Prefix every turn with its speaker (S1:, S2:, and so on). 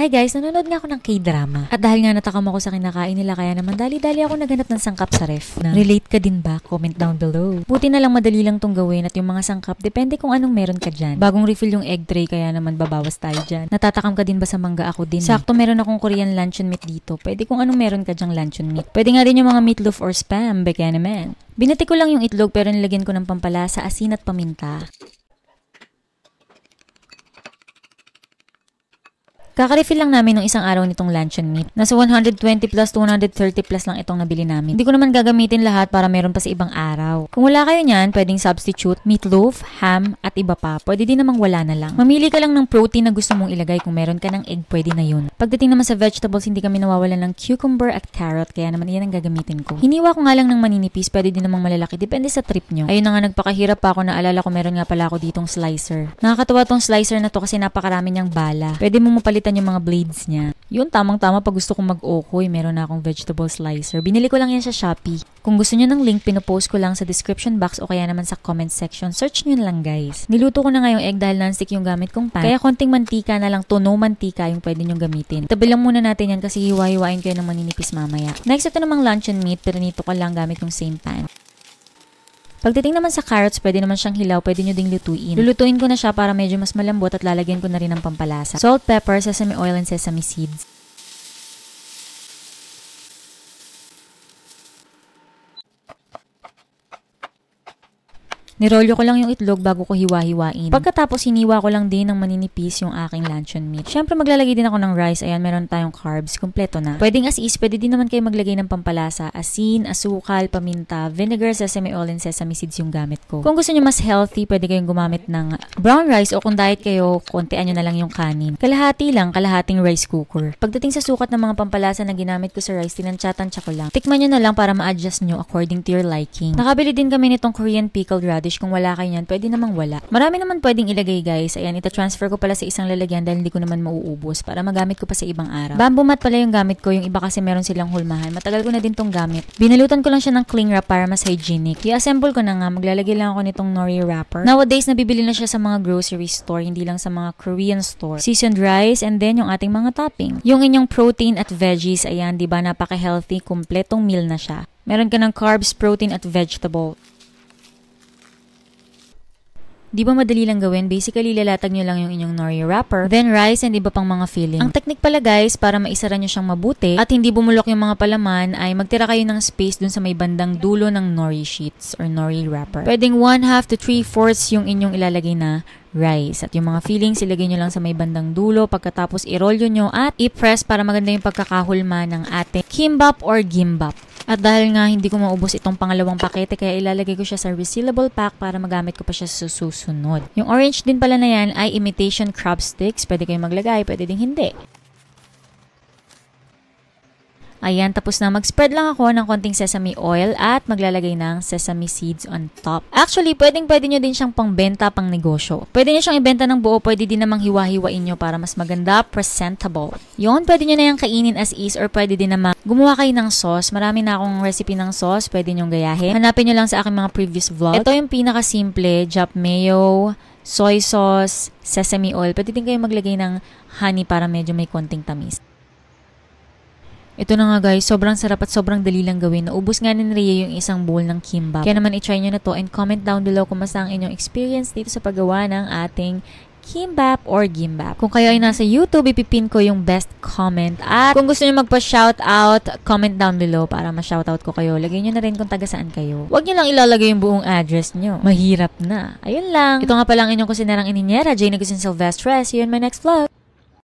S1: Hi guys, nanonood nga ako ng K-drama. At dahil nga natakam ako sa kinakain nila, kaya naman dali-dali ako naghanap ng sangkap sa ref. Relate ka din ba? Comment down below. Buti na lang madali lang tong gawin at yung mga sangkap, depende kung anong meron ka dyan. Bagong refill yung egg tray, kaya naman babawas tayo dyan. Natatakam ka din ba sa mangga? Ako din. Sakto meron akong Korean luncheon meat dito. Pwede kung anong meron ka dyang luncheon meat. Pwede nga rin yung mga meatloaf or spam, baka naman. Binati ko lang yung itlog pero nilagyan ko ng pampalasa, asin at paminta. Kaka-refill lang namin ng isang araw nitong luncheon meat. Nasa 120 plus 230 plus lang itong nabili namin. Hindi ko naman gagamitin lahat para meron pa sa ibang araw. Kung wala kayo niyan, pwedeng substitute meatloaf, ham, at iba pa. Pwede din namang wala na lang. Mamili ka lang ng protein na gusto mong ilagay. Kung meron ka ng egg, pwede na yun. Pagdating naman sa vegetables, hindi kami nawawalan ng cucumber at carrot, kaya naman iyan ang gagamitin ko. Hiniwa ko nga lang ng maninipis, pwede din namang malalaki. Depende sa trip nyo. Ayun na nga, nagpakahirap pa ako, naalala ko meron nga pala ako ditong slicer. Nakakatawa tong slicer na to kasi napakarami niyang bala. Pwede mo mapalitan yung mga blades niya. Yun, tamang-tama pag gusto kong mag-okoy, meron na akong vegetable slicer. Binili ko lang yan sa Shopee. Kung gusto niyo ng link, pinopost ko lang sa description box o kaya naman sa comment section. Search niyo lang guys. Niluto ko na nga yung egg dahil non-stick yung gamit kong pan. Kaya konting mantika na lang, to no mantika yung pwede niyong gamitin. Tabi lang muna natin yan kasi hiwa-hiwain ko yan ng maninipis mamaya. Next, ito namang luncheon meat, pero nito ko lang gamit yung same pan. Pagdating naman sa carrots, pwede naman siyang hilaw, pwede nyo ding lutuin. Lulutuin ko na siya para medyo mas malambot at lalagyan ko na rin ng pampalasa. Salt, pepper, sesame oil, and sesame seeds. Nirolyo ko lang yung itlog bago ko hiwa-hiwain. Pagkatapos, hiniwa ko lang din ng maninipis yung aking luncheon meat. Siyempre, maglalagay din ako ng rice. Ayan, meron tayong carbs. Kompleto na. Pwedeng as is, pwede din naman kayo maglagay ng pampalasa. Asin, asukal, paminta, vinegar, sesame oil, and sesame seeds yung gamit ko. Kung gusto nyo mas healthy, pwede kayong gumamit ng brown rice o kung diet kayo, kontian nyo na lang yung kanin. Kalahati lang, kalahating rice cooker. Pagdating sa sukat ng mga pampalasa na ginamit ko sa rice, tinansya-tansya ko lang. Tikman nyo na lang para ma-adjust nyo according to your liking. Nakabili din kami nitong Korean pickled radish. Kung wala kayo yan, pwede namang wala. Marami naman pwedeng ilagay guys. Ayan, ita-transfer ko pala sa isang lalagyan dahil hindi ko naman mauubos para magamit ko pa sa ibang araw. Bamboo mat pala yung gamit ko. Yung iba kasi meron silang hulmahan. Matagal ko na din tong gamit. Binalutan ko lang siya ng cling wrap para mas hygienic. I-assemble ko na nga. Maglalagay lang ako nitong nori wrapper. Nowadays, nabibili na siya sa mga grocery store, hindi lang sa mga Korean store. Seasoned rice and then yung ating mga topping. Yung inyong protein at veggies, ayan, di ba napaka-healthy, kumpletong meal na siya. Meron ka ng carbs, protein at vegetable. Di ba madali lang gawin? Basically, lalatag nyo lang yung inyong nori wrapper, then rice and iba pang mga filling. Ang technique pala guys, para maisara nyo siyang mabuti at hindi bumulok yung mga palaman, ay magtira kayo ng space dun sa may bandang dulo ng nori sheets or nori wrapper. Pwedeng 1/2 to 3/4 yung inyong ilalagay na rice. At yung mga fillings, ilagay nyo lang sa may bandang dulo. Pagkatapos, irolyo nyo at i-press para maganda yung pagkakahulma ng ating kimbap or gimbap. At dahil nga hindi ko maubos itong pangalawang pakete, kaya ilalagay ko siya sa resealable pack para magamit ko pa siya sa susunod. Yung orange din pala na yan ay imitation crab sticks. Pwede kayong maglagay, pwede ding hindi. Ayan, tapos na. Mag-spread lang ako ng konting sesame oil at maglalagay ng sesame seeds on top. Actually, pwede nyo din siyang pangbenta, pang negosyo. Pwede nyo siyang ibenta ng buo, pwede din namang hiwa-hiwain nyo para mas maganda, presentable. Yun, pwede nyo na yung kainin as is or pwede din namang gumawa kayo ng sauce. Marami na akong recipe ng sauce, pwede nyong gayahin. Hanapin nyo lang sa aking mga previous vlog. Ito yung pinaka-simple, Jap mayo, soy sauce, sesame oil. Pwede din kayo maglagay ng honey para medyo may konting tamis. Ito na nga guys, sobrang sarap at sobrang dali lang gawin. Naubos nga ni Rhea yung isang bowl ng kimbap. Kaya naman i-try nyo na to and comment down below kung mas ang inyong experience dito sa paggawa ng ating kimbap or gimbap. Kung kayo ay nasa YouTube, ipipin ko yung best comment. At kung gusto nyo magpa-shoutout, comment down below para ma-shoutout ko kayo. Lagay nyo na rin kung taga saan kayo. Huwag nyo lang ilalagay yung buong address nyo. Mahirap na. Ayun lang. Ito nga pala ang inyong kusinerang ininyera, Jane Agustin Silvestre. See you in my next vlog.